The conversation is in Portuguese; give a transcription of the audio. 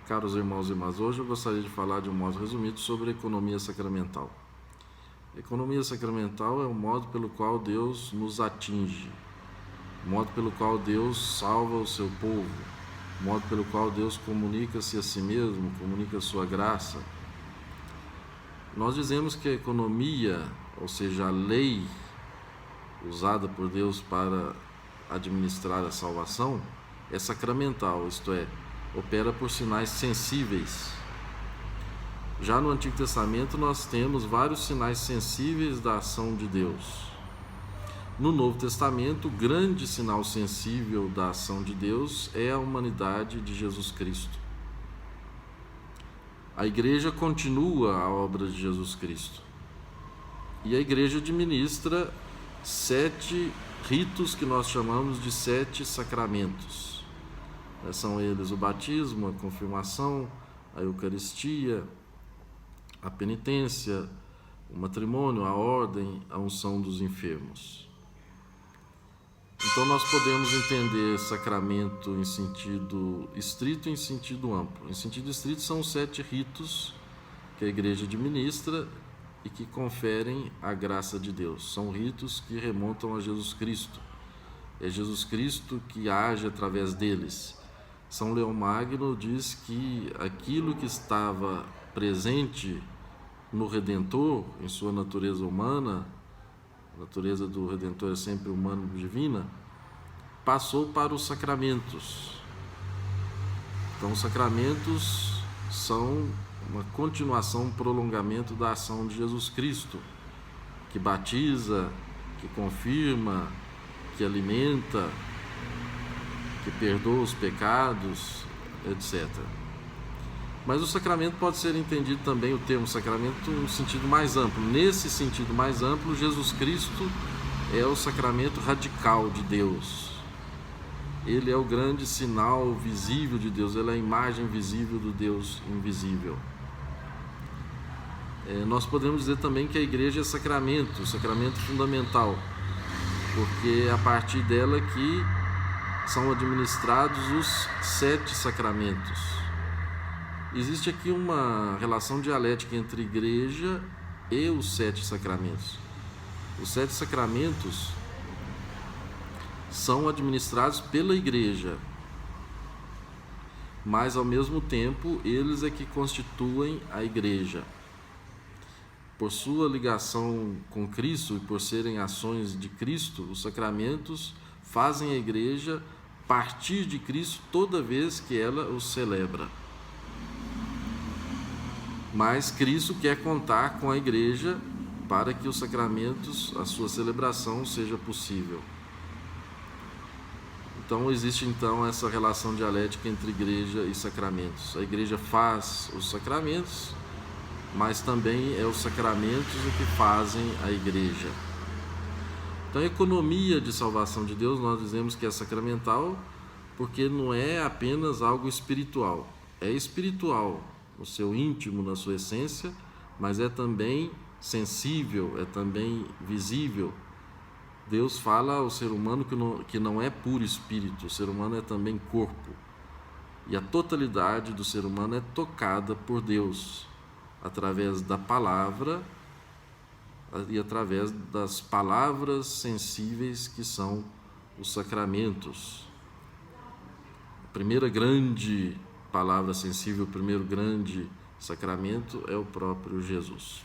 Caros irmãos e irmãs, hoje eu gostaria de falar de um modo resumido sobre a economia sacramental. A economia sacramental é o modo pelo qual Deus nos atinge, o modo pelo qual Deus salva o seu povo, o modo pelo qual Deus comunica-se a si mesmo, comunica a sua graça. Nós dizemos que a economia, ou seja, a lei usada por Deus para administrar a salvação, é sacramental, isto é, opera por sinais sensíveis. Já no Antigo Testamento nós temos vários sinais sensíveis da ação de Deus. No Novo Testamento, o grande sinal sensível da ação de Deus é a humanidade de Jesus Cristo. A igreja continua a obra de Jesus Cristo. E a igreja administra 7 ritos que nós chamamos de 7 sacramentos. São eles o batismo, a confirmação, a Eucaristia, a penitência, o matrimônio, a ordem, a unção dos enfermos. Então nós podemos entender sacramento em sentido estrito e em sentido amplo. Em sentido estrito são os 7 ritos que a igreja administra e que conferem a graça de Deus. São ritos que remontam a Jesus Cristo. É Jesus Cristo que age através deles. São Leão Magno diz que aquilo que estava presente no Redentor, em sua natureza humana, a natureza do Redentor é sempre humano-divina, passou para os sacramentos. Então, os sacramentos são uma continuação, um prolongamento da ação de Jesus Cristo, que batiza, que confirma, que alimenta, que perdoa os pecados, etc. Mas o sacramento pode ser entendido também, o termo sacramento, em um sentido mais amplo. Nesse sentido mais amplo, Jesus Cristo é o sacramento radical de Deus. Ele é o grande sinal visível de Deus, ele é a imagem visível do Deus invisível. Nós podemos dizer também que a igreja é sacramento fundamental, porque é a partir dela que são administrados os 7 sacramentos. Existe aqui uma relação dialética entre a igreja e os 7 sacramentos. Os 7 sacramentos são administrados pela igreja, mas ao mesmo tempo eles é que constituem a igreja. Por sua ligação com Cristo e por serem ações de Cristo, os sacramentos fazem a igreja partir de Cristo toda vez que ela os celebra. Mas Cristo quer contar com a igreja para que os sacramentos, a sua celebração seja possível. Então existe essa relação dialética entre igreja e sacramentos. A igreja faz os sacramentos, mas também é os sacramentos o que fazem a igreja. Então a economia de salvação de Deus nós dizemos que é sacramental porque não é apenas algo espiritual. É espiritual no seu íntimo, na sua essência, mas é também sensível, é também visível. Deus fala ao ser humano que não é puro espírito, o ser humano é também corpo. E a totalidade do ser humano é tocada por Deus, através da palavra e através das palavras sensíveis que são os sacramentos. A primeira grande palavra sensível, o primeiro grande sacramento é o próprio Jesus.